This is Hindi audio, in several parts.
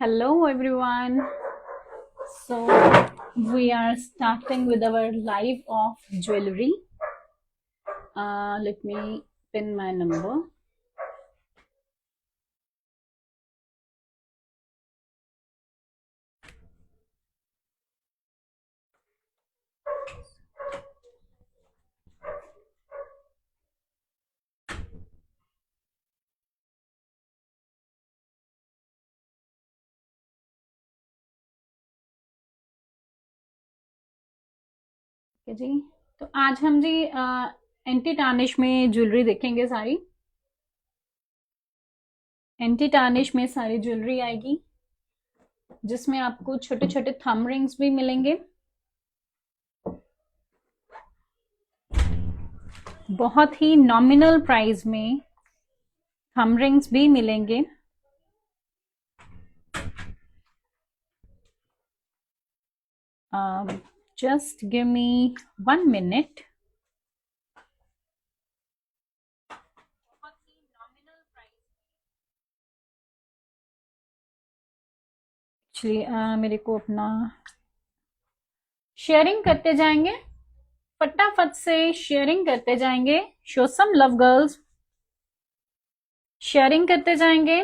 Hello everyone. So we are starting with our live of jewelry. Let me pin my number. ठीक है जी। तो आज हम जी एंटी टार्निश में ज्वेलरी देखेंगे। सारी एंटी टार्निश में सारी ज्वेलरी आएगी, जिसमें आपको छोटे छोटे थंब रिंग्स भी मिलेंगे, बहुत ही नॉमिनल प्राइस में थंब रिंग्स भी मिलेंगे। Just give me 1 minute. Actually मेरे को अपना शेयरिंग करते जाएंगे, फटाफट से शेयरिंग करते जाएंगे। Show some love girls, sharing करते जाएंगे।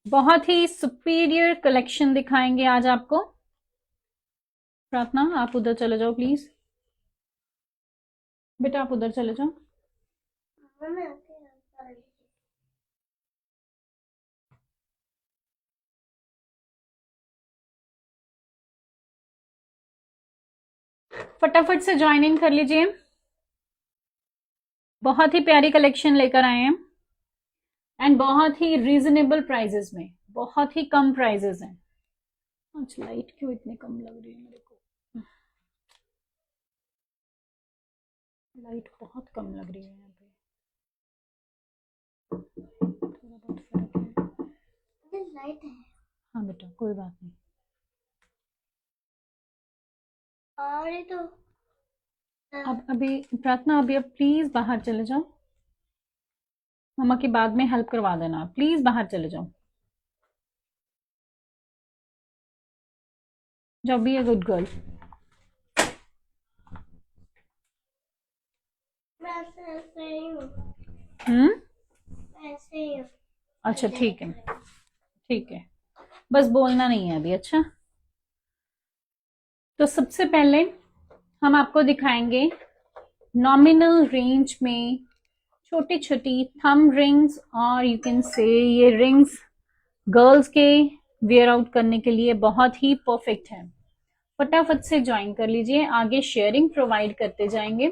बहुत ही सुपीरियर कलेक्शन दिखाएंगे आज आपको। प्रार्थना आप उधर चले जाओ प्लीज, बेटा आप उधर चले जाओ। फटाफट से ज्वाइन इन कर लीजिए। बहुत ही प्यारी कलेक्शन लेकर आए हैं एंड बहुत ही रीजनेबल प्राइजेस में, बहुत ही कम प्राइजेस हैं। आज लाइट क्यों इतनी कम लग रही है मेरे को? लाइट बहुत कम लग रही है यहाँ पे, थोड़ा बहुत फर्क है। लाइट है। हाँ बेटा कोई बात नहीं। और तो अब अभी प्रार्थना, अभी अब प्लीज बाहर चले जाओ। मम्मा की बाद में हेल्प करवा देना, प्लीज बाहर चले जाओ। जाओ, बी ए गुड गर्ल। अच्छा ठीक है, ठीक है, बस बोलना नहीं है अभी। अच्छा, तो सबसे पहले हम आपको दिखाएंगे नॉमिनल रेंज में छोटी छोटी थंब रिंग्स, और यू कैन से ये रिंग्स गर्ल्स के वेयर आउट करने के लिए बहुत ही परफेक्ट है। फटाफट से ज्वाइन कर लीजिए, आगे शेयरिंग प्रोवाइड करते जाएंगे।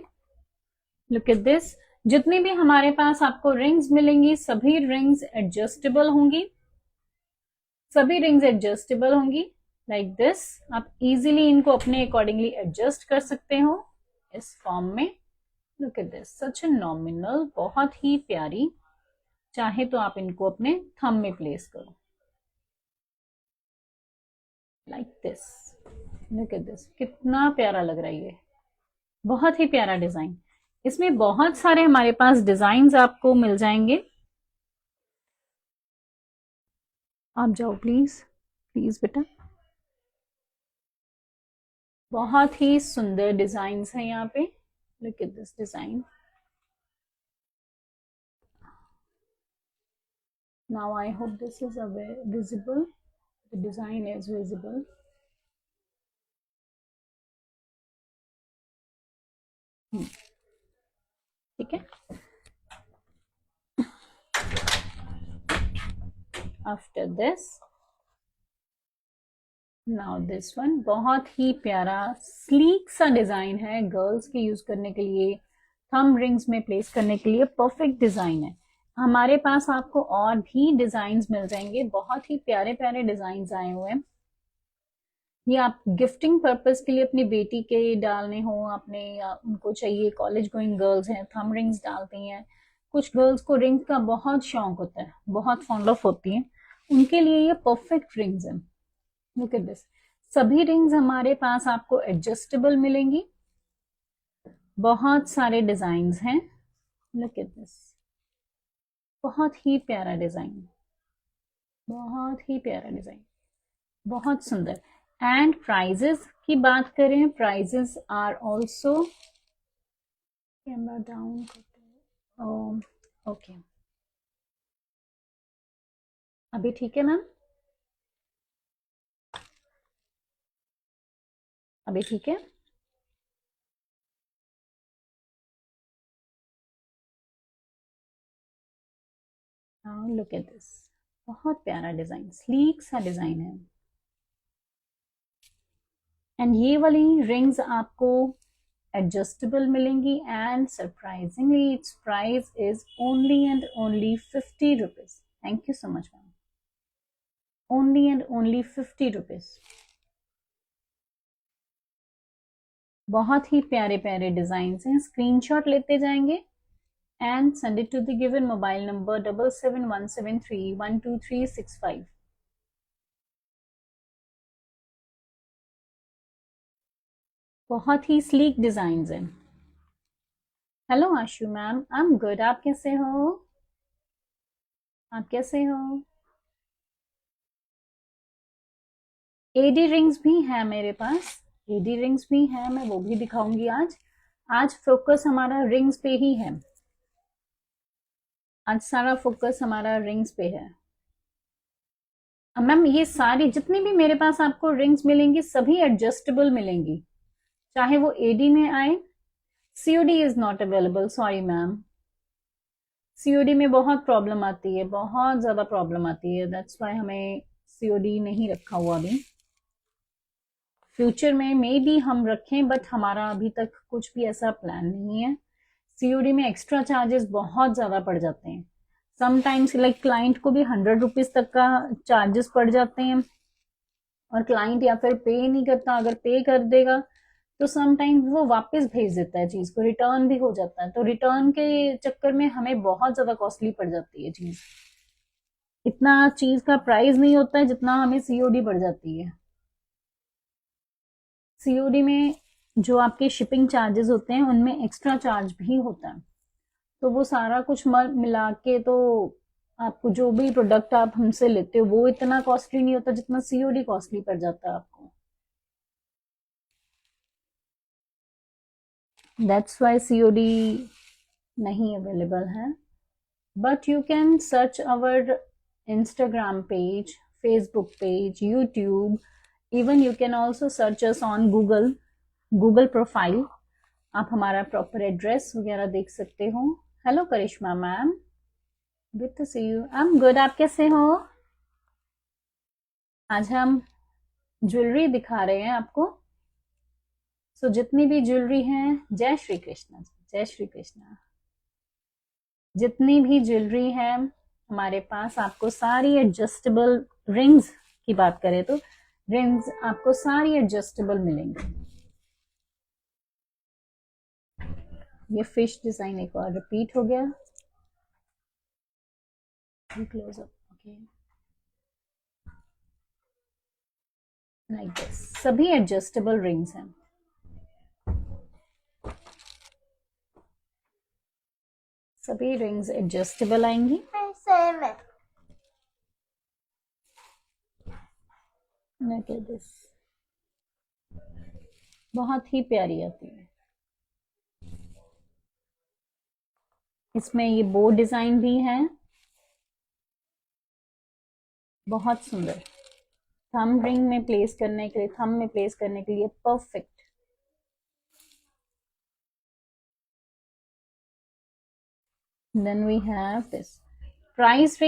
लुक एट दिस, जितनी भी हमारे पास आपको रिंग्स मिलेंगी सभी रिंग्स एडजस्टेबल होंगी, सभी रिंग्स एडजस्टेबल होंगी लाइक दिस। आप इजीली इनको अपने अकॉर्डिंगली एडजस्ट कर सकते हो इस फॉर्म में। Look at this, such a nominal, बहुत ही प्यारी। चाहे तो आप इनको अपने थंब में प्लेस करो like this. Look at this, कितना प्यारा लग रहा है ये, बहुत ही प्यारा डिजाइन। इसमें बहुत सारे हमारे पास डिजाइन आपको मिल जाएंगे। आप जाओ प्लीज, प्लीज बेटा। बहुत ही सुंदर डिजाइन है यहाँ पे। Look at this design. Now I hope this is visible, the design is visible. ठीक है। After this, now this one, बहुत ही प्यारा स्लीक सा डिजाइन है, गर्ल्स के यूज करने के लिए, थंब रिंग्स में प्लेस करने के लिए परफेक्ट डिजाइन है। हमारे पास आपको और भी डिजाइन मिल जाएंगे, बहुत ही प्यारे प्यारे डिजाइन आए हुए हैं। ये आप गिफ्टिंग पर्पस के लिए अपनी बेटी के डालने हो, अपने उनको चाहिए, कॉलेज गोइंग गर्ल्स हैं थंब रिंग्स डालती हैं, कुछ गर्ल्स को रिंग का बहुत शौक होता है, बहुत फॉन्ड ऑफ होती हैं, उनके लिए ये परफेक्ट रिंग्स हैं। लुक एट दिस, सभी रिंग्स हमारे पास आपको एडजस्टेबल मिलेंगी, बहुत सारे डिजाइन हैं। लुक एट दिस, बहुत ही प्यारा डिजाइन, बहुत ही प्यारा डिजाइन, बहुत सुंदर। एंड प्राइजेस की बात करें, prices are also, camera down करते हैं, ओके अभी ठीक है मैम, अभी ठीक है। नाउ लुक एट दिस, बहुत प्यारा डिजाइन, स्लीक सा डिजाइन है। एंड ये वाली रिंग्स आपको एडजस्टेबल मिलेंगी and surprisingly it's price is only and only 50 rupees. Thank you so much ma'am, only and only 50 rupees. बहुत ही प्यारे प्यारे डिजाइन हैं, स्क्रीनशॉट लेते जाएंगे and send it to the given mobile number 7717312365। बहुत ही स्लीक डिजाइन हैं। Hello Ashu ma'am, I am good, आप कैसे हो, आप कैसे हो। एडी रिंग्स भी है मेरे पास, एडी रिंग्स भी है, मैं वो भी दिखाऊंगी आज। आज फोकस हमारा रिंग्स पे ही है, आज सारा फोकस हमारा रिंग्स पे है। मैम ये सारी जितनी भी मेरे पास आपको रिंग्स मिलेंगी सभी एडजस्टेबल मिलेंगी, चाहे वो एडी में आए। COD is not available, sorry ma'am, COD में बहुत प्रॉब्लम आती है, बहुत ज्यादा प्रॉब्लम आती है, दैट्स वाई हमें सीओडी नहीं रखा हुआ अभी। फ्यूचर में मे बी हम रखें, बट हमारा अभी तक कुछ भी ऐसा प्लान नहीं है। सीओडी में एक्स्ट्रा चार्जेस बहुत ज्यादा पड़ जाते हैं, समटाइम्स लाइक क्लाइंट को भी 100 रुपीज तक का चार्जेस पड़ जाते हैं, और क्लाइंट या फिर पे नहीं करता, अगर पे कर देगा तो समटाइम्स वो वापस भेज देता है, चीज को रिटर्न भी हो जाता है, तो रिटर्न के चक्कर में हमें बहुत ज्यादा कॉस्टली पड़ जाती है चीज। इतना चीज का प्राइस नहीं होता है जितना हमें सीओडी पड़ जाती है। सीओडी में जो आपके शिपिंग चार्जेस होते हैं उनमें एक्स्ट्रा चार्ज भी होता है, तो वो सारा कुछ मिला के तो आपको जो भी प्रोडक्ट आप हमसे लेते हो वो इतना कॉस्टली नहीं होता जितना सीओडी कॉस्टली पड़ जाता है आपको। दैट्स वाई सीओडी नहीं अवेलेबल है, but you can search our Instagram page, Facebook page, YouTube, even you can also search us on Google profile. आप हमारा प्रॉपर एड्रेस वगैरह देख सकते हो। Hello Karishma ma'am, good to see you, I am good, आप कैसे हो। आज हम ज्वेलरी दिखा रहे हैं आपको, सो जितनी भी ज्वेलरी है, जय श्री कृष्णा, जय श्री कृष्णा, जितनी भी ज्वेलरी है हमारे पास आपको सारी एडजस्टेबल, रिंग्स की बात करें तो रिंग्स आपको सारी एडजस्टेबल मिलेंगी। ये फिश डिजाइन एक और रिपीट हो गया, close up, okay like this, सभी एडजस्टेबल रिंग्स हैं। सभी रिंग्स एडजस्टेबल आएंगी। Look at this, बहुत ही प्यारी आती है। इसमें ये बो डिजाइन भी है, बहुत सुंदर, थंब रिंग में प्लेस करने के लिए, थंब में प्लेस करने के लिए perfect. Then we have this price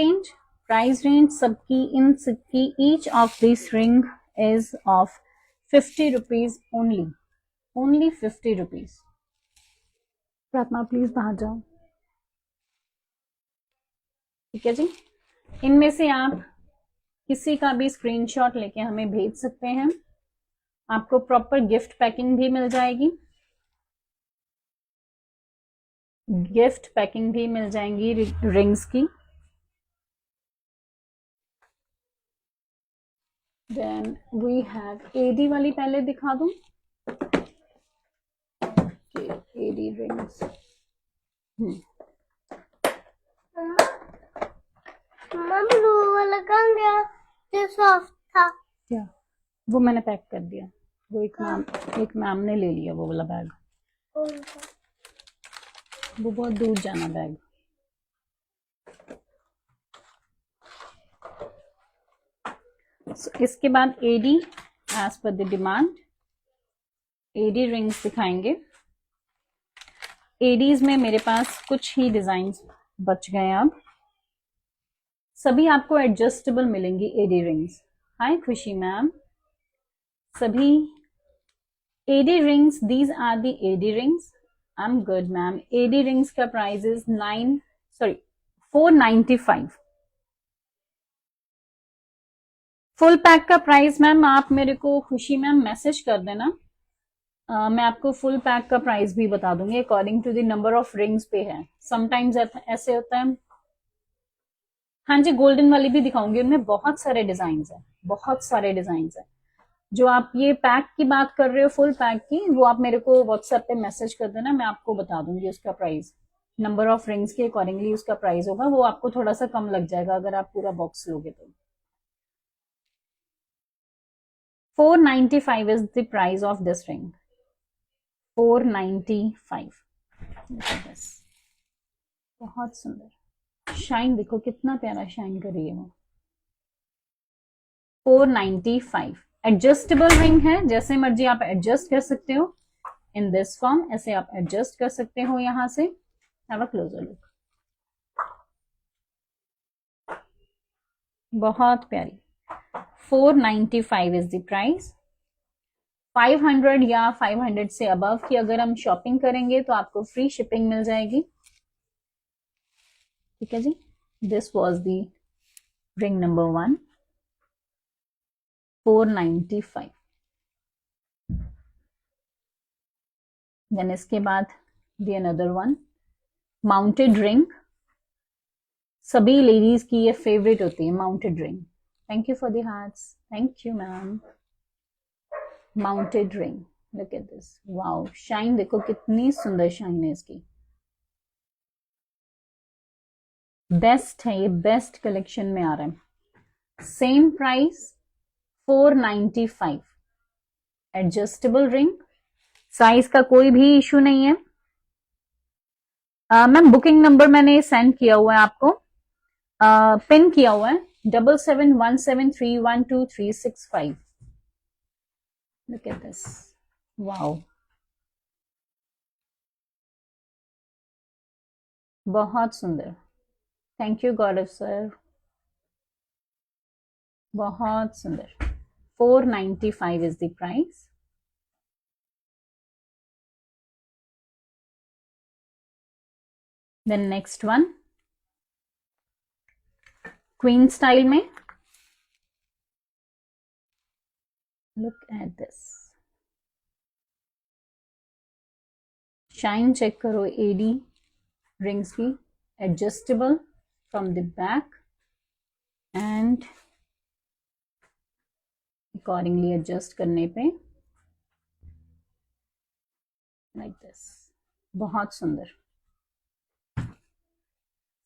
range सबकी, इन सबकी each of this ring is of 50 rupees only, only 50 rupees. Prarthana please बाहर जाओ, ठीक है जी। इनमें से आप किसी का भी स्क्रीनशॉट लेके हमें भेज सकते हैं, आपको प्रॉपर गिफ्ट पैकिंग भी मिल जाएगी, गिफ्ट पैकिंग भी मिल जाएंगी रिंग्स की। देन वी हैव एडी वाली, पहले दिखा दूं, एडी रिंग्स, वाला कहाँ गया जो सॉफ्ट था? क्या? वो मैंने पैक कर दिया, वो एक मैम ने ले लिया वो वाला बैग, कौन सा? वो बहुत दूर जाना बैग। इसके बाद AD, as per the demand AD rings दिखाएंगे। एडीज में मेरे पास कुछ ही डिजाइन बच गए, अब सभी आपको एडजस्टेबल मिलेंगी एडी रिंग्स। हाय खुशी मैम, सभी AD rings, these are the AD rings. I am good ma'am. AD rings का प्राइस इज 495। फुल पैक का प्राइस मैम आप मेरे को खुशी मैम मैसेज कर देना, मैं आपको फुल पैक का प्राइस भी बता दूंगी, according to the number of rings पे है। समटाइम्स ऐसे होता है। हाँ जी, गोल्डन वाली भी दिखाऊंगी, उनमें बहुत सारे डिजाइन है, बहुत सारे डिजाइन है। जो आप ये पैक की बात कर रहे हो फुल पैक की, वो आप मेरे को व्हाट्सएप पे मैसेज कर देना, मैं आपको बता दूंगी उसका प्राइस। नंबर ऑफ रिंग्स के अकॉर्डिंगली उसका प्राइस होगा, वो आपको थोड़ा सा कम लग जाएगा अगर आप पूरा बॉक्स लोगे तो। 495 is the price of this ring. 495। बहुत सुंदर शाइन, देखो कितना प्यारा शाइन कर रही है वो। 495 एडजस्टेबल रिंग है, जैसे मर्जी आप एडजस्ट कर सकते हो इन दिस फॉर्म, ऐसे आप एडजस्ट कर सकते हो यहां से। हैव अ क्लोजर लुक, बहुत प्यारी। 495 इज द प्राइस। 500 या 500 से अबव की अगर हम शॉपिंग करेंगे तो आपको फ्री शिपिंग मिल जाएगी। ठीक है जी, this was the ring number 1, 495। Then इसके बाद the another one, mounted ring. सभी लेडीज की ये फेवरेट होती है mounted ring. Thank you for the hearts, thank you ma'am. Mounted ring, look at this, wow shine देखो कितनी सुंदर शाइन है इसकी। बेस्ट है ये, बेस्ट कलेक्शन में आ रहा है। Same price 495। Adjustable ring, size का कोई भी इशू नहीं है। मैम बुकिंग नंबर मैंने सेंड किया हुआ है आपको, पिन किया हुआ है 7717312365। लुक एट दिस, वाओ बहुत सुंदर। थैंक यू गौरव सर, बहुत सुंदर। 495 is the price. Then next one, queen style में, look at this, shine check करो एडी रिंग्स की, adjustable from the back and accordingly adjust करने पे लाइक दिस, बहुत सुंदर।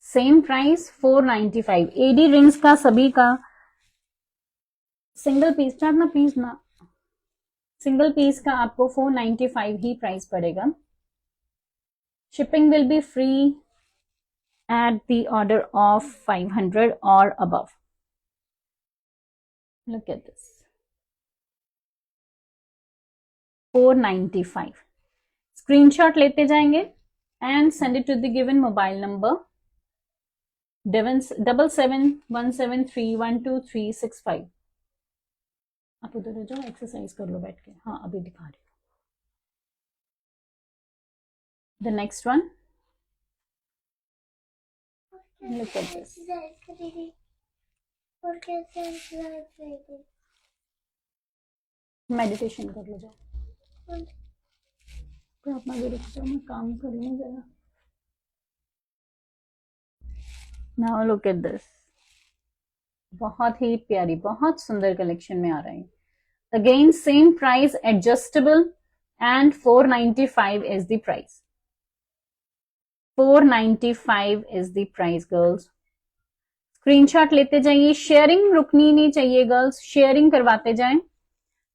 Same price 495। एडी रिंग्स का सभी का सिंगल पीस ना पीस ना सिंगल पीस का आपको 495 ही प्राइस पड़ेगा। Shipping will be free at the order of 500 और above. Look at this, 495। Screenshot लेते जाएंगे and send it to the given mobile number 7717312365। आप उधर हो जाओ, एक्सरसाइज कर लो बैठ के। हाँ अभी दिखा रही हूँ। The next one, look at this, meditation कर लो जाओ, तो अपना भी रुक जाओ, मैं काम कर लूँ जरा। नाउ लुक एट दिस, बहुत ही प्यारी, बहुत सुंदर कलेक्शन में आ रहे हैं। Again same price, adjustable and 495 is the price. 495 is the price girls. Screenshot लेते जाइए, शेयरिंग रुकनी नहीं चाहिए गर्ल्स, शेयरिंग करवाते जाएं,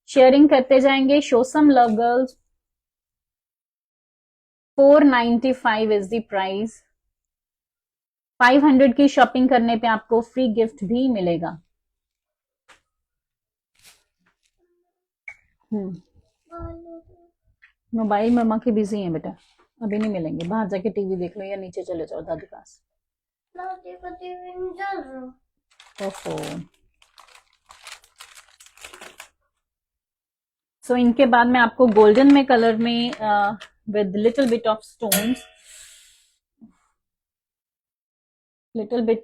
शेयरिंग करते जाएंगे। Show some love girls. 495 is the price. 500 की शॉपिंग करने पे आपको फ्री गिफ्ट भी मिलेगा। मोबाइल मम्मा की बिजी है बेटा, अभी नहीं मिलेंगे, बाहर जाके टीवी देख लो या नीचे चले जाओ दादी पास। ओहो। सो इनके बाद मैं आपको गोल्डन में कलर में with little bit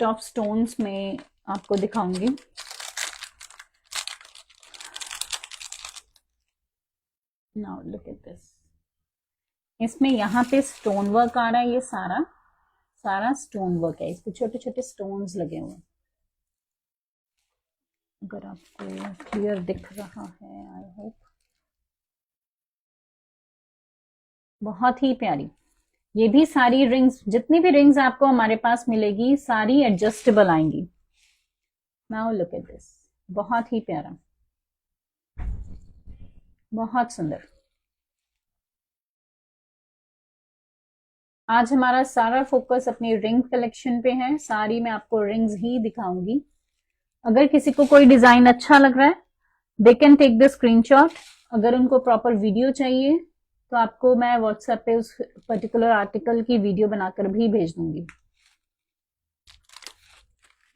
of stones में आपको दिखाऊंगी। Now look at this. इसमें यहाँ पे स्टोन वर्क आ रहा है, ये सारा स्टोन वर्क है, इस पे छोटे छोटे स्टोन्स लगे हुए हैं। अगर आपको क्लियर दिख रहा है, आई होप। बहुत ही प्यारी। ये भी सारी रिंग्स, जितनी भी रिंग्स आपको हमारे पास मिलेगी सारी एडजस्टेबल आएंगी। नाउ लुक एट दिस, बहुत ही प्यारा, बहुत सुंदर। आज हमारा सारा फोकस अपनी रिंग कलेक्शन पे है, सारी मैं आपको रिंग्स ही दिखाऊंगी। अगर किसी को कोई डिजाइन अच्छा लग रहा है, they can take the screenshot. अगर उनको प्रॉपर वीडियो चाहिए तो आपको मैं व्हाट्सएप पे उस पर्टिकुलर आर्टिकल की वीडियो बनाकर भी भेज दूंगी।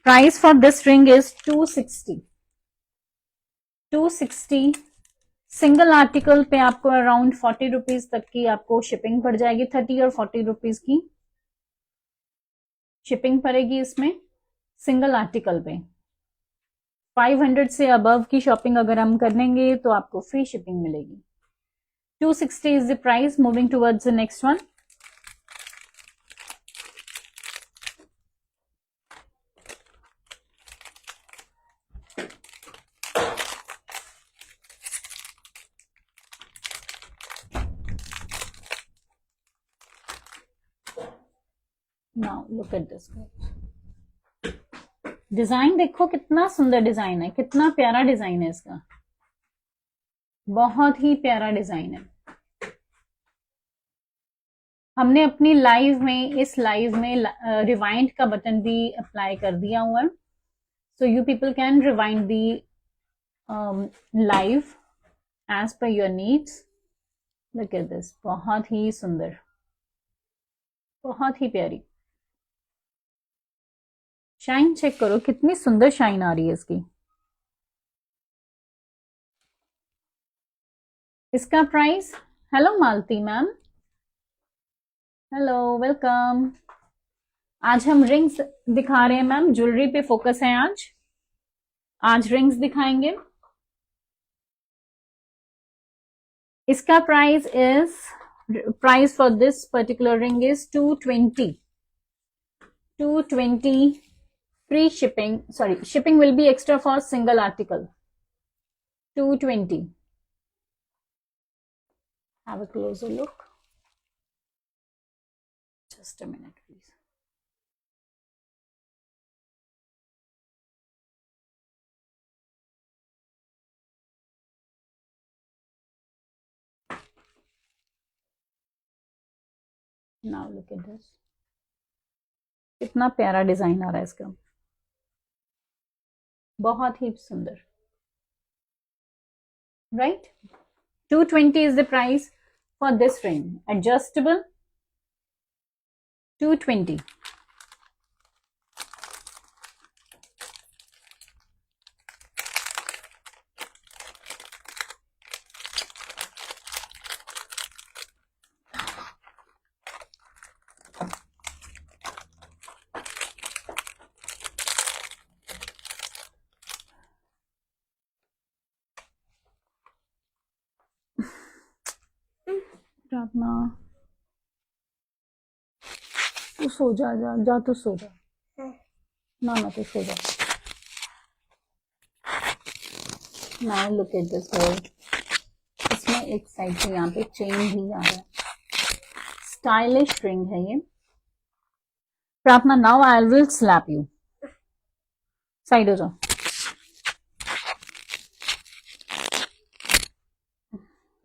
Price for this ring is 260। Single article पे आपको अराउंड 40 रुपीज तक की आपको शिपिंग पड़ जाएगी। 30 और 40 रुपीज की शिपिंग पड़ेगी इसमें सिंगल आर्टिकल पे। 500 से अबव की शॉपिंग अगर हम करेंगे तो आपको फ्री शिपिंग मिलेगी। 260 is the price. Moving towards the next one. Now look at this. Design देखो कितना सुंदर डिजाइन है, कितना प्यारा डिजाइन है इसका, बहुत ही प्यारा डिजाइन है। हमने अपनी लाइव में, इस लाइव में रिवाइंड का बटन भी अप्लाई कर दिया हुआ है, so you people can rewind the live as per your needs. Look at this, बहुत ही सुंदर, बहुत ही प्यारी। शाइन चेक करो, कितनी सुंदर शाइन आ रही है इसकी। इसका प्राइस, हेलो मालती मैम, हेलो, वेलकम। आज हम रिंग्स दिखा रहे हैं मैम, ज्वेलरी पे फोकस है आज रिंग्स दिखाएंगे। इसका price for this particular ring is 220। 220 free shipping, sorry, shipping will be extra for single article. 220. Have a closer look. Just a minute, please. Now look at this. कितना प्यारा डिजाइन आ रहा है इसका, बहुत ही सुंदर, right. 220 is the price for this ring, adjustable, 220. प्रार्थना, तू सो जा तू सो जा, ना तू सो जा। Now look at this hole, इसमें एक साइड से यहाँ पे चेन भी आ रहा है, स्टाइलिश रिंग है ये। प्रार्थना, now I will slap you, side हो जाओ।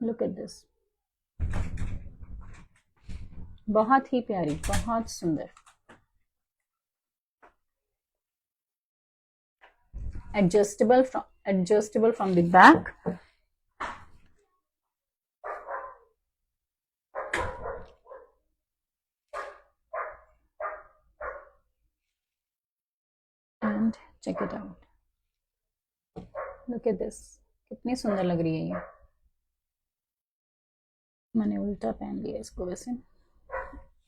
लुक एट दिस, बहुत ही प्यारी, बहुत सुंदर। Adjustable from the back. And check it out, look at this, कितनी सुंदर लग रही है ये। मैंने उल्टा पहन लिया इसको वैसे,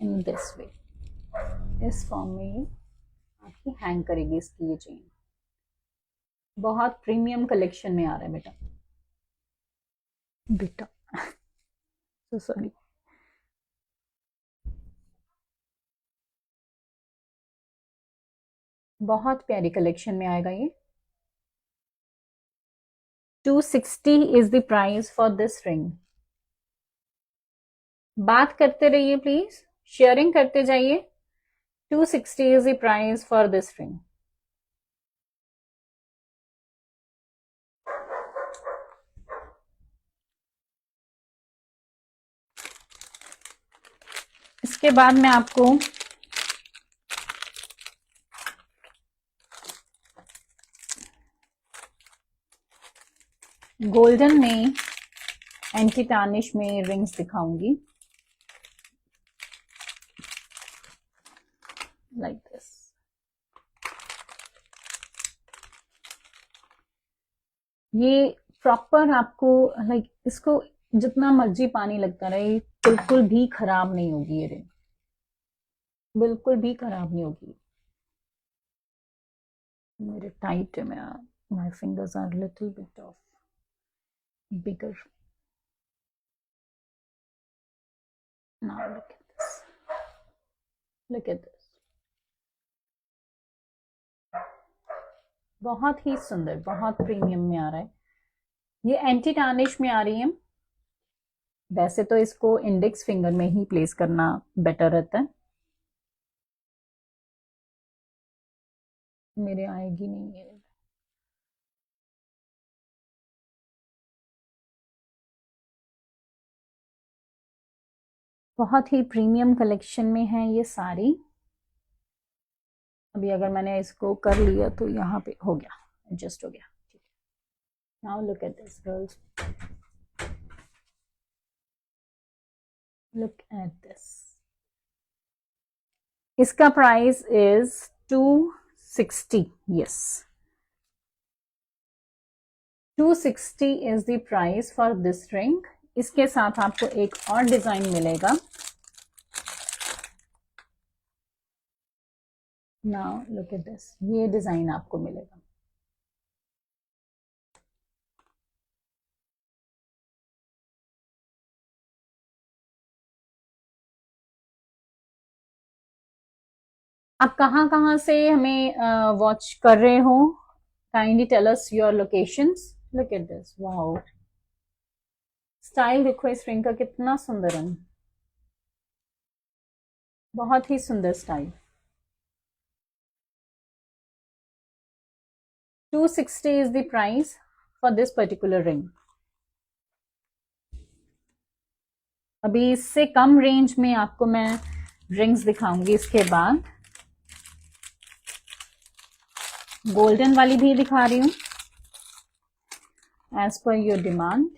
इन दिस वे, इस फॉर्म में ये आपकी हैंग करेगी इसकी ये चेन। बहुत प्रीमियम कलेक्शन में आ रहा है बेटा, बेटा so सॉरी। बहुत प्यारी कलेक्शन में आएगा ये। 260 is the price for this ring. बात करते रहिए प्लीज, शेयरिंग करते जाइए। 260 is the price for this ring. इसके बाद मैं आपको गोल्डन में एंटी टार्निश में रिंग्स दिखाऊंगी, लाइक दिस। ये प्रॉपर आपको लाइक इसको जितना मर्जी पानी लगता रहे बिल्कुल भी खराब नहीं होगी ये रिंग, बिल्कुल भी खराब नहीं होगी। मेरे टाइट है, मैं my fingers are little bit of bigger. Now look at this, look at this, बहुत ही सुंदर, बहुत प्रीमियम में आ रहा है। ये एंटी टार्निश में आ रही है। वैसे तो इसको इंडेक्स फिंगर में ही प्लेस करना बेटर रहता है, मेरे आएगी नहीं है। बहुत ही प्रीमियम कलेक्शन में है ये सारी। अभी अगर मैंने इसको कर लिया तो यहाँ पे हो गया, एडजस्ट हो गया। Now look at this girls, look at this. इसका price is 260, yes 260 is the price for this ring. इसके साथ आपको एक और डिजाइन मिलेगा। नाउ लुक एट दिस, ये डिजाइन आपको मिलेगा। आप कहाँ कहाँ से हमें वॉच कर रहे हो? Kindly tell us your locations. Look at this, wow, style देखो इस रिंग का, कितना सुंदर है, बहुत ही सुंदर style. 260 is the price for this particular ring। अभी इससे कम रेंज में आपको मैं रिंग्स दिखाऊंगी। इसके बाद गोल्डन वाली भी दिखा रही हूं एज पर योर डिमांड।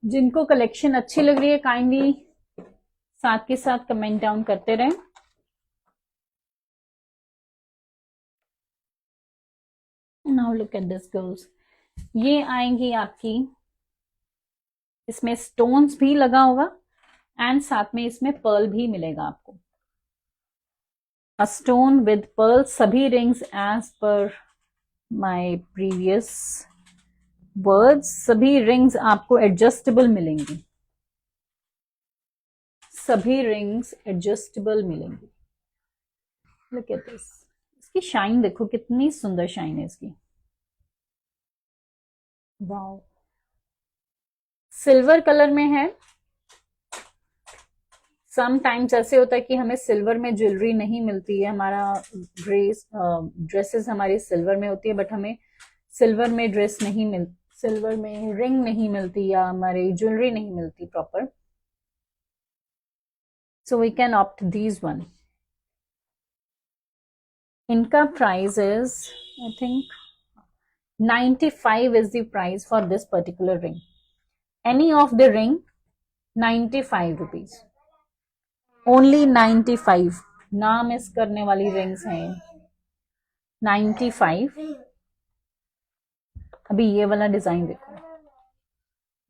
जिनको कलेक्शन अच्छी लग रही है काइंडली साथ के साथ कमेंट डाउन करते रहें। Now look at this girls, ये आएंगी आपकी, इसमें स्टोन्स भी लगा होगा एंड साथ में इसमें पर्ल भी मिलेगा आपको। अ स्टोन विद पर्ल, सभी rings as per my previous words, सभी रिंग्स आपको एडजस्टेबल मिलेंगी, सभी रिंग्स एडजस्टेबल मिलेंगी। लुक एट दिस, इसकी शाइन देखो कितनी सुंदर शाइन है इसकी, वाओ। सिल्वर कलर में है, सम टाइम्स ऐसे होता है कि हमें सिल्वर में ज्वेलरी नहीं मिलती है, हमारा ड्रेसेस हमारी सिल्वर में होती है, बट हमें सिल्वर में सिल्वर में रिंग नहीं मिलती या हमारी ज्वेलरी नहीं मिलती proper, so we can opt these one. इनका price is I think 95 is the price for this particular ring. Any of the ring 95 rupees. Only 95. ना मिस करने वाली रिंग्स हैं 95. अभी ये वाला डिजाइन देखो,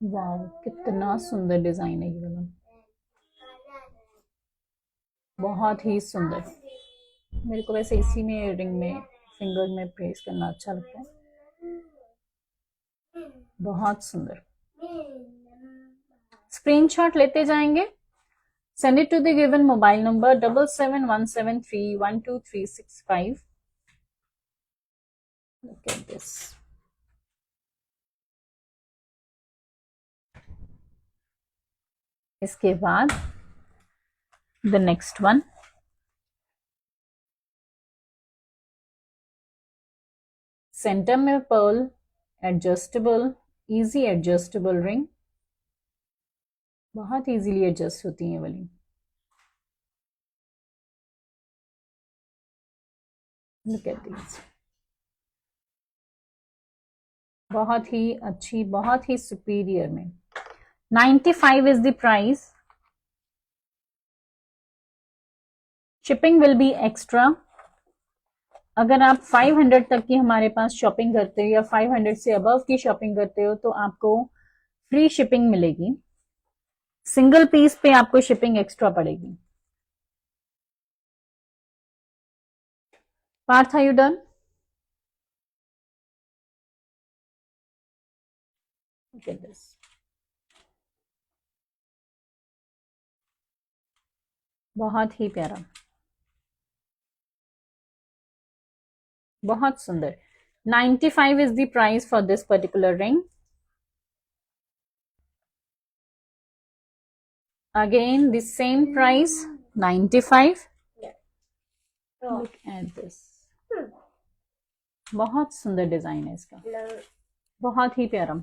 वाह कितना सुंदर डिजाइन है ये वाला, बहुत ही सुंदर। मेरे को वैसे इसी में रिंग में फिंगर में प्रेस करना अच्छा लगता है, बहुत सुंदर। स्क्रीनशॉट लेते जाएंगे, send it to the given mobile number 7717312365। Look at this. इसके बाद द नेक्स्ट वन, सेंटर में pearl adjustable, easy adjustable ring, बहुत इजीली एडजस्ट होती है वाली। लुक एट दिस, बहुत ही अच्छी, बहुत ही सुपीरियर में। 95 is the price. Shipping will be extra. अगर आप 500 तक की हमारे पास शॉपिंग करते हो या 500 से अबव की शॉपिंग करते हो तो आपको फ्री शिपिंग मिलेगी, सिंगल पीस पे आपको शिपिंग एक्स्ट्रा पड़ेगी। Parth, are you done? Look at this. बहुत ही प्यारा, बहुत सुंदर। 95 is the price for this particular ring. Again the same price, 95. Look at this. बहुत सुंदर डिजाइन है इसका, बहुत ही प्यारा।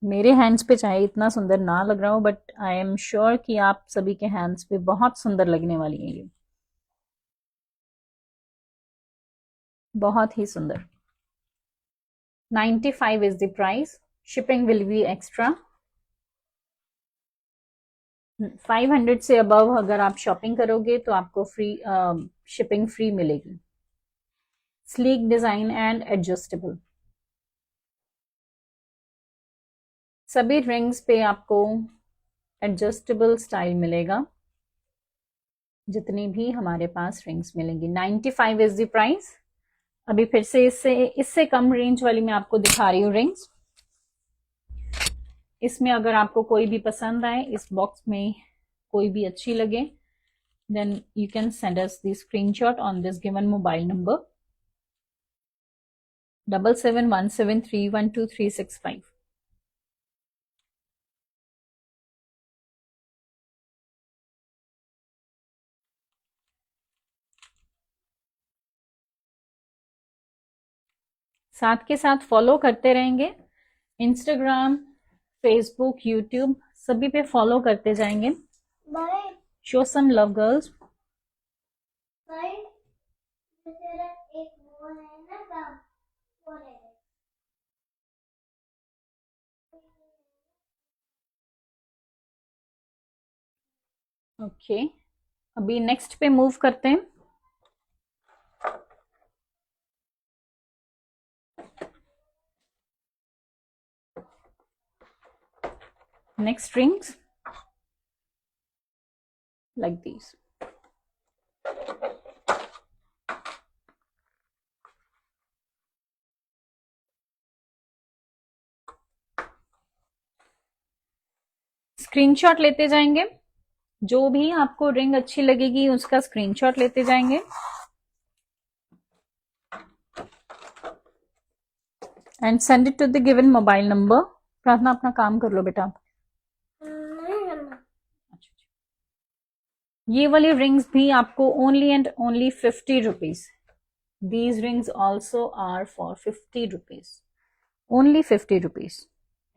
मेरे हैंड्स पे चाहे इतना सुंदर ना लग रहा हो, बट आई एम श्योर कि आप सभी के हैंड्स पे बहुत सुंदर लगने वाली है ये, बहुत ही सुंदर। 95 is the price. Shipping will be extra. 500 से अबव अगर आप शॉपिंग करोगे तो आपको फ्री शिपिंग फ्री मिलेगी। Sleek design and adjustable. सभी रिंग्स पे आपको एडजस्टेबल स्टाइल मिलेगा, जितनी भी हमारे पास रिंग्स मिलेंगी। 95 इज द प्राइस। अभी फिर से इससे कम रेंज वाली मैं आपको दिखा रही हूँ रिंग्स। इसमें अगर आपको कोई भी पसंद आए, इस बॉक्स में कोई भी अच्छी लगे, then you can send us the screenshot on this given mobile number 7717312365। साथ के साथ फॉलो करते रहेंगे, इंस्टाग्राम, फेसबुक, यूट्यूब सभी पे फॉलो करते जाएंगे। Show some love girls. Okay, अभी नेक्स्ट पे मूव करते हैं। Next rings like these. Screenshot लेते जाएंगे, जो भी आपको रिंग अच्छी लगेगी उसका स्क्रीनशॉट लेते जाएंगे and send it to the given mobile number Prarthana अपना काम कर लो बेटा। नहीं करना। अच्छा, ये वाली रिंग्स भी आपको only and only 50 rupees. These rings also are for 50 rupees, only 50 rupees.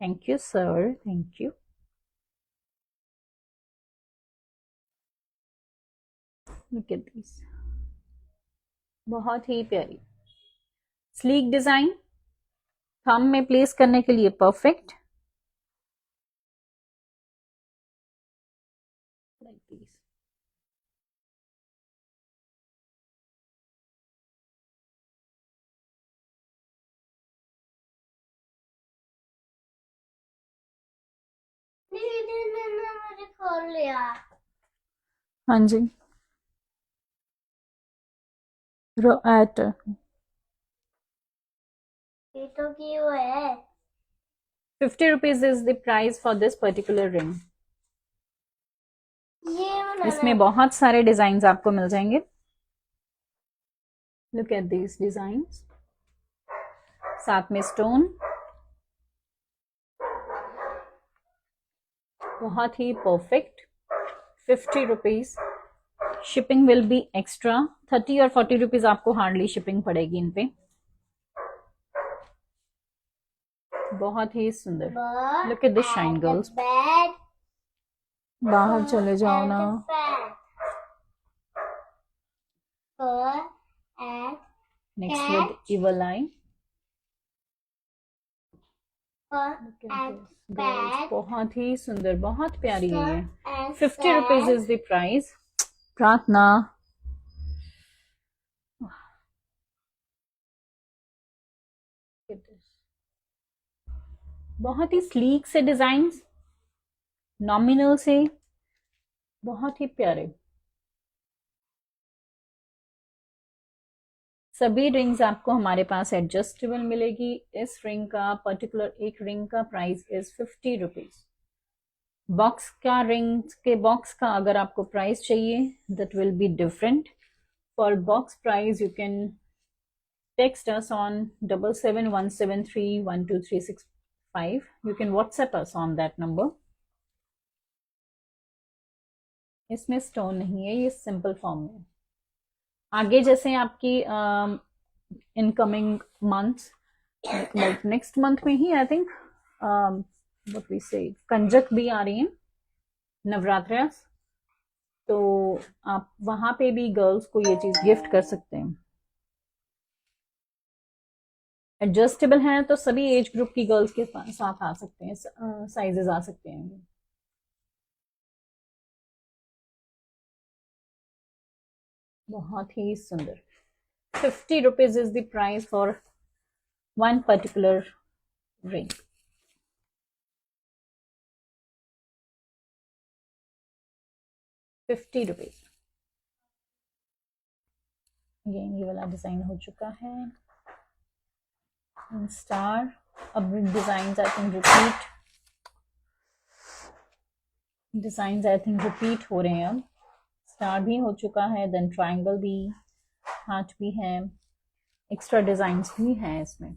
Thank you sir, thank you. Look at this, बहुत ही प्यारी स्लीक डिजाइन, थंब में प्लेस करने के लिए परफेक्ट। लाइक दिस, दीदी ने मुझे खोल लिया। हाँ जी। एट ये तो की वो है। 50 rupees is the price for this particular ring. ये बनाना इसमें बहुत सारे डिजाइन आपको मिल जाएंगे। लुक एट दीज डिजाइन, साथ में स्टोन, बहुत ही perfect. 50 rupees, shipping will be extra. 30 और 40 रुपीज आपको हार्डली शिपिंग पड़ेगी इन पे। बहुत ही सुंदर। Look at this shine girls. बाहर चले जाओ ना। नेक्स्ट विद इवल आई। बहुत ही सुंदर, बहुत प्यारी है ये। 50 रुपीज इज द प्राइस। प्रार्थना, बहुत ही स्लीक से डिजाइन, नॉमिनल से, बहुत ही प्यारे। सभी रिंग्स आपको हमारे पास एडजस्टेबल मिलेगी। इस रिंग का पर्टिकुलर एक रिंग का प्राइस इज 50 रुपीज। बॉक्स का, रिंग के बॉक्स का अगर आपको प्राइस चाहिए that will be different. For box price you can text us on 7717312365. You can WhatsApp us on that number. इसमें स्टोन नहीं है, ये सिंपल फॉर्म में। आगे जैसे आपकी incoming months, like next month में ही आई थिंक व्हाट वी से कंजक भी आ रही हैं, नवरात्रा, तो आप वहां पे भी गर्ल्स को ये चीज गिफ्ट कर सकते हैं। एडजस्टेबल है तो सभी एज ग्रुप की गर्ल्स के साथ आ सकते हैं, साइजेस आ सकते हैं। बहुत ही सुंदर। 50 rupees is the price for one particular ring. ₹50। ये वाला डिजाइन हो चुका है, स्टार। अब डिजाइन आई थिंक रिपीट हो रहे हैं। अब स्टार भी हो चुका है, देन ट्रायंगल भी, हार्ट भी है, एक्स्ट्रा डिजाइन्स भी हैं इसमें।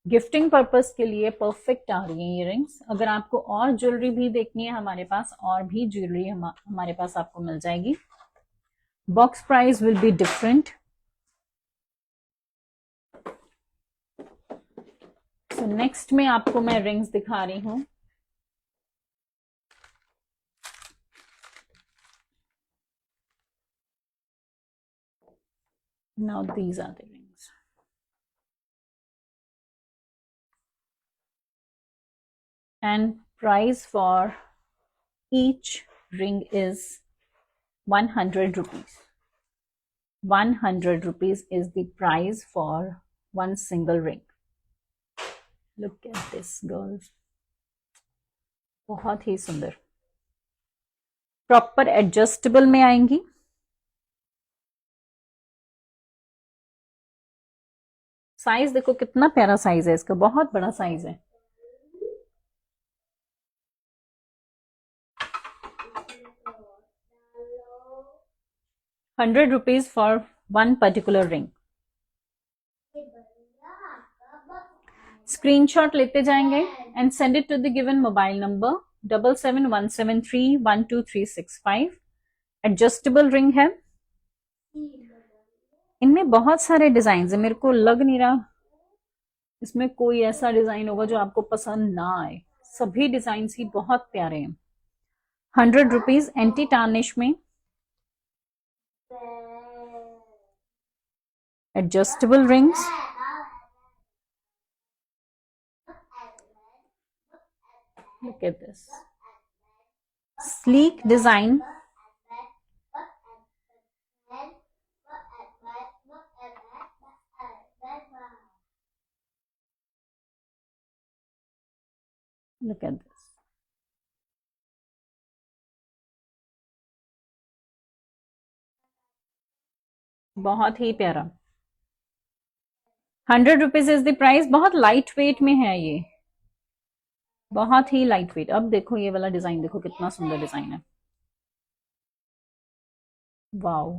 गिफ्टिंग पर्पस के लिए परफेक्ट आ रही है ये रिंग्स। अगर आपको और ज्वेलरी भी देखनी है हमारे पास, और भी ज्वेलरी हमारे पास आपको मिल जाएगी। Box price will be different. So next में आपको मैं रिंग्स दिखा रही हूं। Now these are the rings. And price for each ring is 100 rupees. 100 rupees is the price for one single ring. Look at this, girls. बहुत ही सुंदर, प्रॉपर एडजस्टेबल में आएंगी। साइज देखो कितना प्यारा साइज है इसका, बहुत बड़ा साइज है। ₹100 for one particular ring. Screenshot लेते जाएंगे and send it to the given mobile number 7717312365। Adjustable ring है, इनमें बहुत सारे डिजाइन है, मेरे को लग नहीं रहा इसमें कोई ऐसा डिजाइन होगा जो आपको पसंद ना आए। सभी डिजाइन ही बहुत प्यारे हैं। 100 रुपीज एंटी टार्निश में adjustable rings. Look at this sleek design, look at this, बहुत ही प्यारा। 100 रुपीज इज द प्राइस। बहुत लाइट वेट में है ये, बहुत ही लाइट वेट। अब देखो ये वाला डिजाइन, देखो कितना सुंदर डिजाइन है। Wow,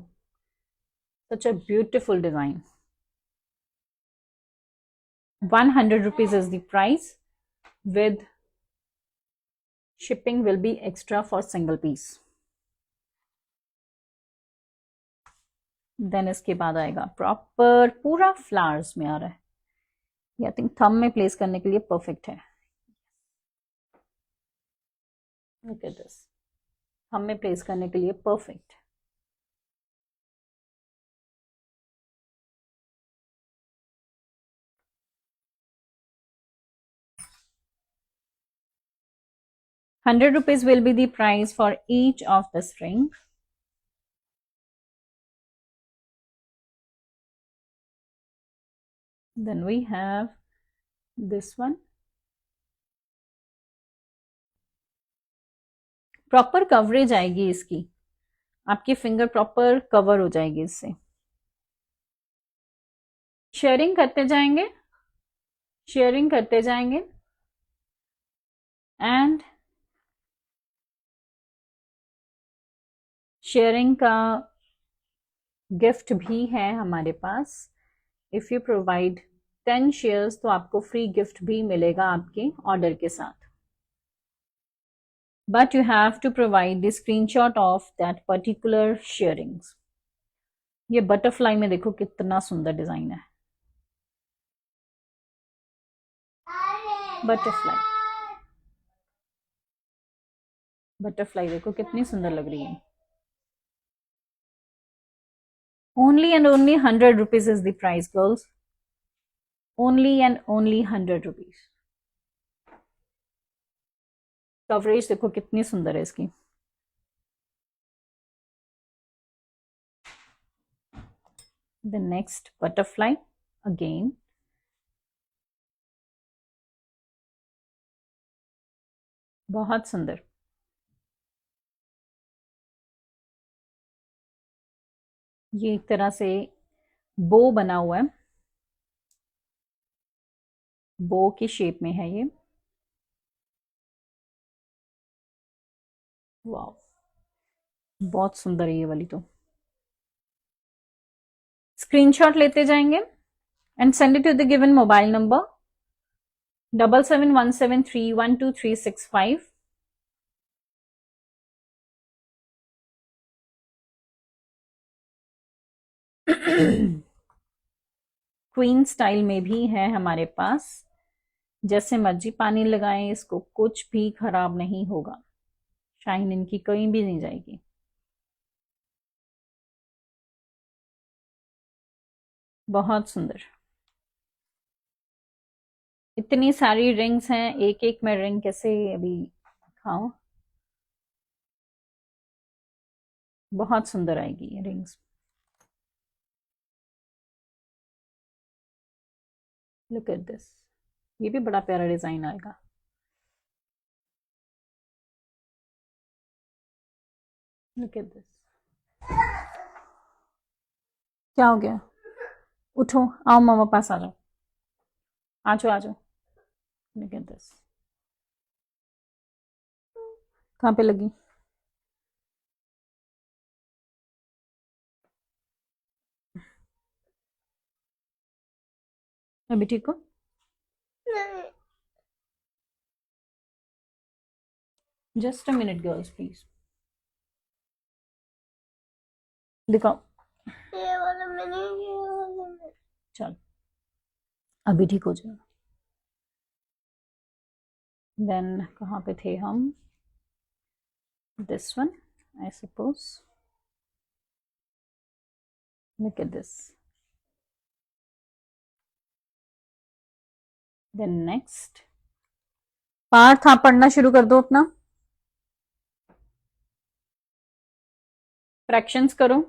such a beautiful design. 100 rupees is the price, with shipping will be extra for single piece. Then इसके बाद आएगा प्रॉपर पूरा फ्लावर्स में आ रहा है। ये आई थिंक थंब में प्लेस करने के लिए परफेक्ट है। लुक एट दिस, थंब में प्लेस करने के लिए perfect. ₹100 will be the price for each of this ring. Then we have this one. Proper coverage आएगी इसकी, आपकी फिंगर प्रॉपर कवर हो जाएगी इससे। शेयरिंग करते जाएंगे, शेयरिंग करते जाएंगे एंड शेयरिंग का गिफ्ट भी है हमारे पास। इफ यू प्रोवाइड 10 शेयर्स तो आपको फ्री गिफ्ट भी मिलेगा आपके ऑर्डर के साथ। But you have to provide the screenshot of that particular sharings. ये बटरफ्लाई में देखो कितना सुंदर डिजाइन है। बटरफ्लाई, बटरफ्लाई देखो कितनी सुंदर लग रही है। Only and only 100 rupees is the price, girls. Only and only 100 rupees. Coverage देखो कितनी सुंदर है इसकी। The next butterfly again. बहुत सुंदर। ये एक तरह से बो बना हुआ है, बो की शेप में है ये। वाह, बहुत सुंदर है ये वाली तो। स्क्रीनशॉट लेते जाएंगे and send it to the given mobile number 7717312365। Queen style में भी है हमारे पास, जैसे मर्जी पानी लगाएं इसको कुछ भी खराब नहीं होगा, शाइन इनकी कहीं भी नहीं जाएगी। बहुत सुंदर। इतनी सारी रिंग्स हैं, एक एक मैं रिंग कैसे अभी दिखाऊं। बहुत सुंदर आएगी ये रिंग्स। लुक एट दिस, ये भी बड़ा प्यारा डिजाइन आएगा। लुक एट दिस, क्या हो गया? उठो, आओ मामा पास आ जाओ, आ जाओ आ जाओ। लुक एट दिस, कहाँ पे लगी? अभी ठीक हो? नहीं just a minute girls please, दिखाओ। ये वाला मैंने ये वाला मैंने चल अभी ठीक हो जाएगा। देन कहाँ पे थे हम? This one I suppose. Look at this. Then next Parth, आप पढ़ना शुरू कर दो अपना। फ्रैक्शंस करो।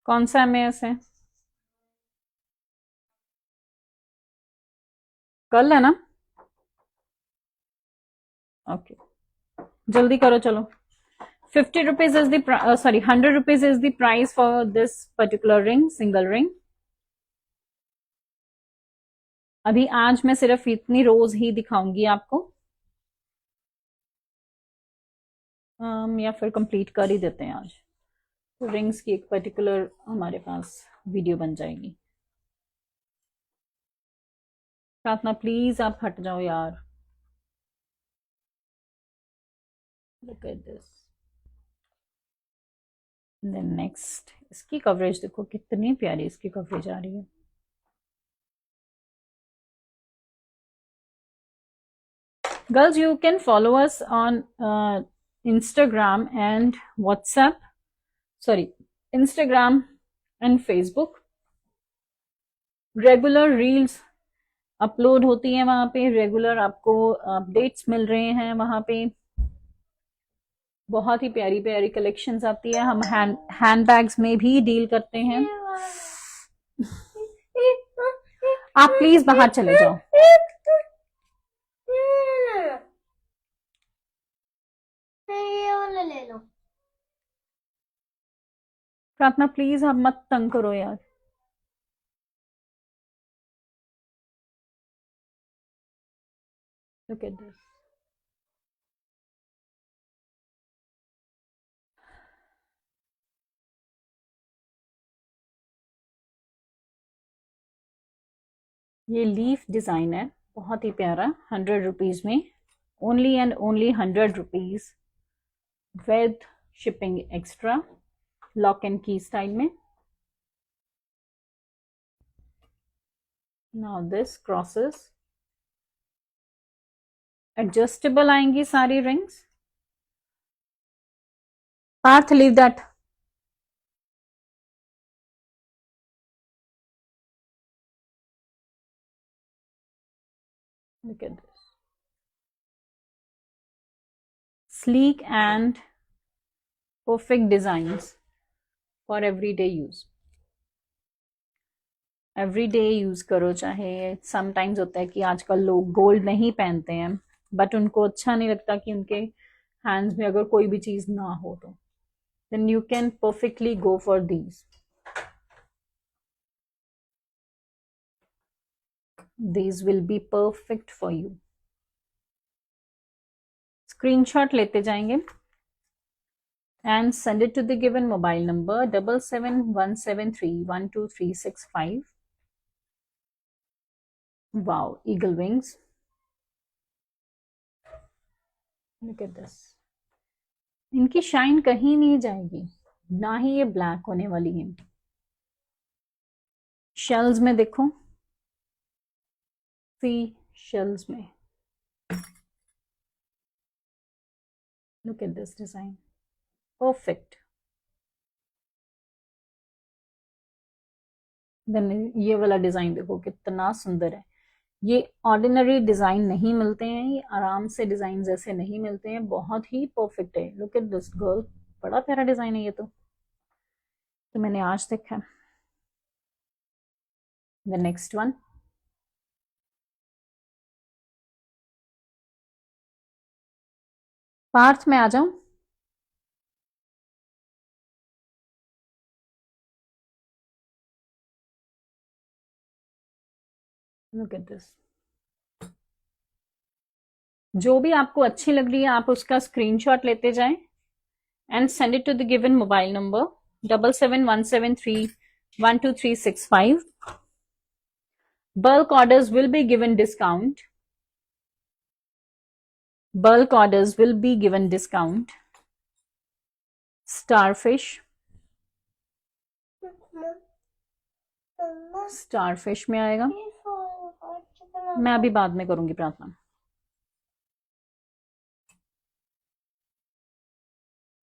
कौन सा एमएएस है? कल है ना? ओके जल्दी करो चलो। 50 rupees is the sorry 100 rupees is the price for this particular ring, single ring. अभी आज मैं सिर्फ इतनी रोज ही दिखाऊंगी आपको, या फिर कंप्लीट कर ही देते हैं आज। तो रिंग्स की एक पर्टिकुलर हमारे पास वीडियो बन जाएगी। प्रार्थना प्लीज आप हट जाओ यार। Look at this. Then next इसकी कवरेज देखो कितनी प्यारी इसकी कवरेज आ रही है। Girls you can follow us on Instagram and WhatsApp, sorry, Instagram and Facebook। Regular reels upload होती है वहां पे, रेगुलर आपको अपडेट्स मिल रहे हैं वहां पे। बहुत ही प्यारी प्यारी कलेक्शंस आती है। हम हैंड बैग्स में भी डील करते हैं। आप प्लीज बाहर चले जाओ। ये वाला ले लो। प्रार्थना प्लीज आप मत तंग करो यार। Look at this. ये लीफ डिजाइन है, बहुत ही प्यारा। 100 रुपीज में, only and only 100 rupees with shipping extra, lock and key style में। नाउ दिस क्रॉसेस एडजस्टेबल आएंगी सारी rings. Parth leave that. Look at this. Sleek and perfect designs for everyday use. Everyday use करो। चाहे समटाइम्स होता है कि आजकल लोग गोल्ड नहीं पहनते हैं, बट उनको अच्छा नहीं लगता कि उनके हैंड्स में अगर कोई भी चीज ना हो, तो then you can perfectly go for these. These will be perfect for you। Screenshot लेते जाएंगे and send it to the given mobile number 7717312365। wow, eagle wings, look at this। इनकी शाइन कहीं नहीं जाएगी, ना ही ये ब्लैक होने वाली है। शेल्स में देखो, सी शेल्स में, look at this design, perfect. Then ये वाला डिजाइन देखो कितना सुंदर है। ये ऑर्डिनरी डिजाइन नहीं मिलते हैं, ये आराम से डिजाइन जैसे नहीं मिलते हैं, बहुत ही परफेक्ट है। लुक एट दिस गर्ल, बड़ा प्यारा डिजाइन है ये तो मैंने आज देखा। द नेक्स्ट वन, पार्थ में आ जाऊं। Look at this. जो भी आपको अच्छी लग रही है आप उसका स्क्रीनशॉट लेते जाएं and send it to the given mobile number 7717312365. Bulk orders will be given discount. Bulk orders will be given discount. Starfish. Starfish में आएगा. मैं अभी बाद में करूंगी प्रार्थना.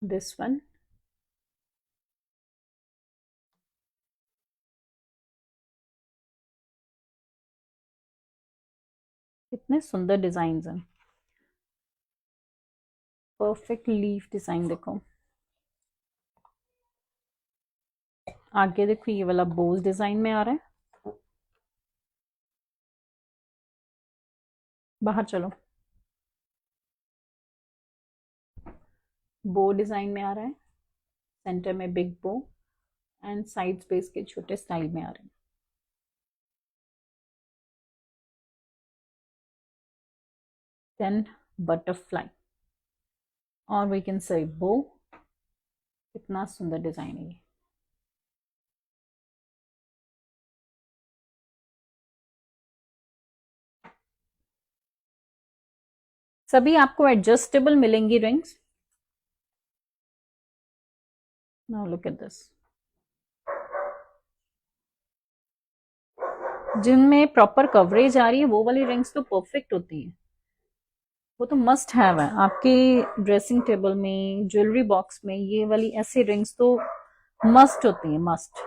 This one. कितने सुंदर डिजाइन हैं. परफेक्ट लीफ डिजाइन देखो. आगे देखो ये वाला बोज डिजाइन में आ रहा है. बाहर चलो. बो डिजाइन में आ रहा है. सेंटर में big bow and side space के छोटे स्टाइल में आ रहे हैं. देन बटरफ्लाई और वी कैन से बो. कितना सुंदर डिजाइन है ये. सभी आपको एडजस्टेबल मिलेंगी rings. Now look at this. जिनमें प्रॉपर कवरेज आ रही है वो वाली रिंग्स तो परफेक्ट होती हैं. वो तो मस्ट हैव है आपके ड्रेसिंग टेबल में, ज्वेलरी बॉक्स में. ये वाली ऐसी रिंग्स तो मस्ट होती है, मस्ट.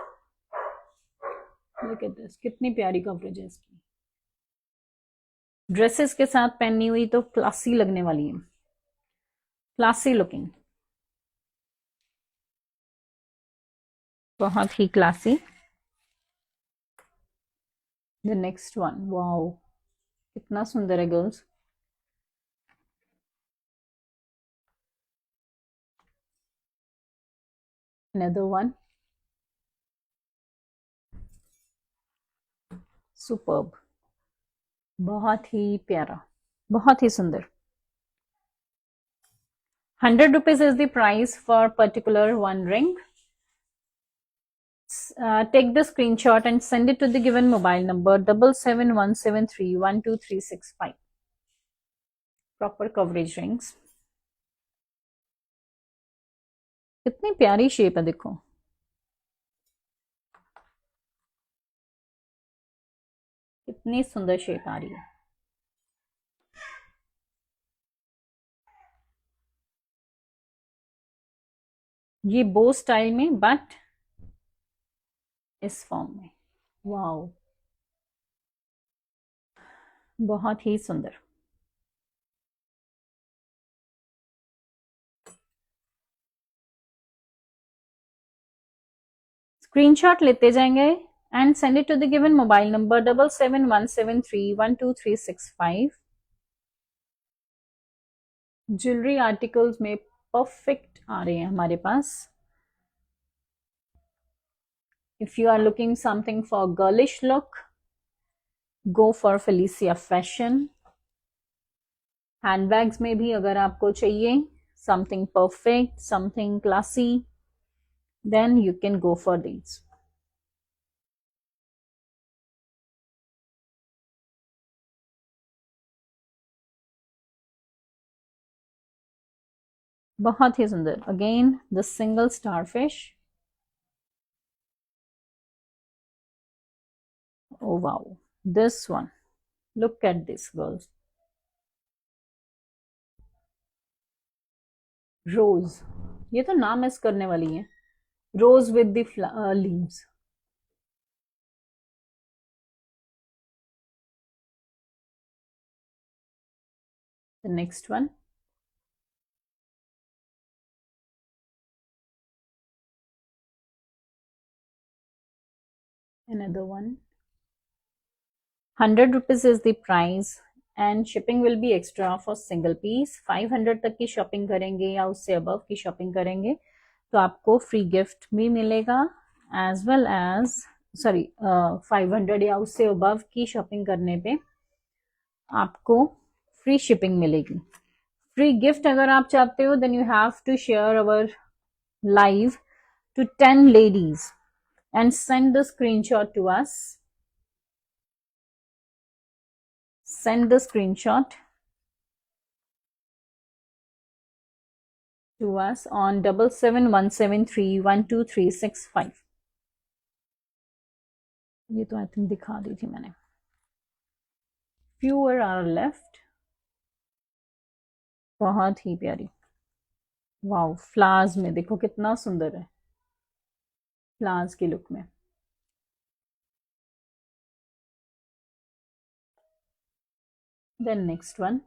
Look at this. कितनी प्यारी कवरेज है इसकी. ड्रेसेस के साथ पहनी हुई तो क्लासी लगने वाली है. Classy looking. बहुत ही classy. The next one. Wow कितना सुंदर है गर्ल्स. Another one. Superb. बहुत ही प्यारा, बहुत ही सुंदर. 100 rupees is the price for particular one ring. Take the screenshot and send it to the given mobile number 7717312365. Proper coverage rings. कितनी प्यारी शेप है देखो. कितनी सुंदर शेप आ रही है. ये बो स्टाइल में बट इस फॉर्म में. वाओ बहुत ही सुंदर. स्क्रीनशॉट लेते जाएंगे and send it to the given mobile number 7717312365. Jewellery articles में परफेक्ट आ रहे हैं हमारे पास. If you are looking something for girlish look, go for Felicia fashion. Handbags में भी अगर आपको चाहिए something perfect, something classy, then you can go for these. बहुत ही सुंदर. Again the single starfish. Oh wow, this one. Look at this girls. Rose. ये तो नाम मिस करने वाली है. Rose with the leaves. The next one. Another one. 100 rupees is the price and shipping will be extra for single piece. 500 तक की शॉपिंग करेंगे या उससे अबव की शॉपिंग करेंगे तो आपको फ्री गिफ्ट भी मिलेगा, एज वेल एज 500 या उससे अबव की शॉपिंग करने पे आपको फ्री शिपिंग मिलेगी. फ्री गिफ्ट अगर आप चाहते हो then you have to share our live to 10 ladies and send the screenshot to us. Send the screenshot to us on 7717312365. ये तो आई थिंक दिखा दी थी मैंने. Fewer are left. बहुत ही प्यारी. वाओ, फ्लावर्स में देखो कितना सुंदर है, फ्लावर्स की लुक में. Then next one.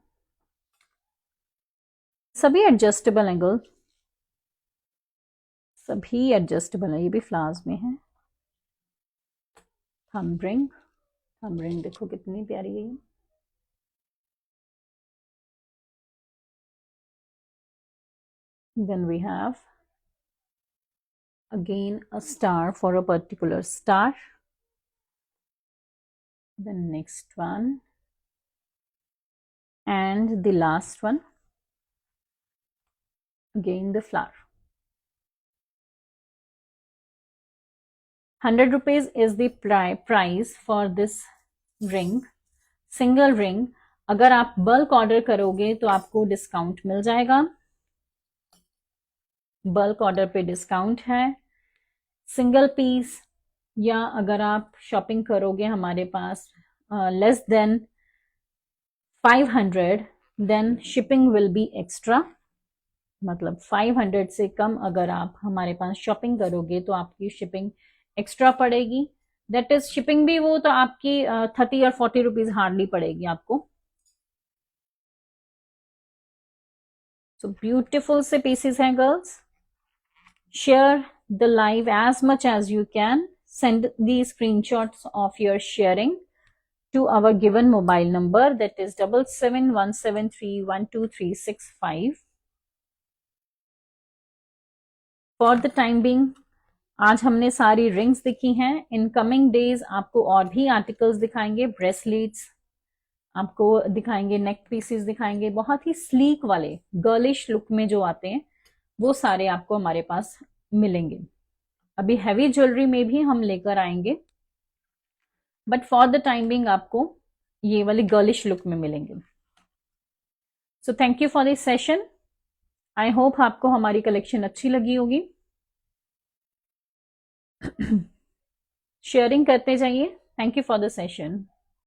सभी एडजस्टेबल हैं गर्ल, सभी एडजस्टेबल है. ये भी फ्लावर्स में है. थंब रिंग देखो कितनी प्यारी है. Then we have again a star for a particular star. The next one and the last one, again the flower. 100 rupees is the price for this ring, single ring. अगर आप बल्क ऑर्डर करोगे तो आपको डिस्काउंट मिल जाएगा. बल्क ऑर्डर पे डिस्काउंट है. सिंगल पीस या अगर आप शॉपिंग करोगे हमारे पास less than 500 then shipping will be extra. मतलब 500 से कम अगर आप हमारे पास शॉपिंग करोगे तो आपकी शिपिंग एक्स्ट्रा पड़ेगी. दैट इज शिपिंग भी वो तो आपकी 30 और 40 रुपीज हार्डली पड़ेगी आपको. सो ब्यूटिफुल से पीसेस हैं girls. Share the live as much as you can. Send the screenshots of your sharing to our given mobile number, that is 7717312365. For the time being, आज हमने सारी रिंग्स दिखी हैं. इन कमिंग डेज आपको और भी आर्टिकल्स दिखाएंगे. ब्रेसलेट्स आपको दिखाएंगे, नेक पीसेस दिखाएंगे, बहुत ही स्लीक वाले गर्लिश लुक में जो आते हैं वो सारे आपको हमारे पास मिलेंगे. अभी हैवी ज्वेलरी में भी हम लेकर आएंगे, but for the time being आपको ये वाले गर्लिश लुक में मिलेंगे. So thank you for this session. I hope आपको हमारी कलेक्शन अच्छी लगी होगी. शेयरिंग करते जाइए. Thank you for the session.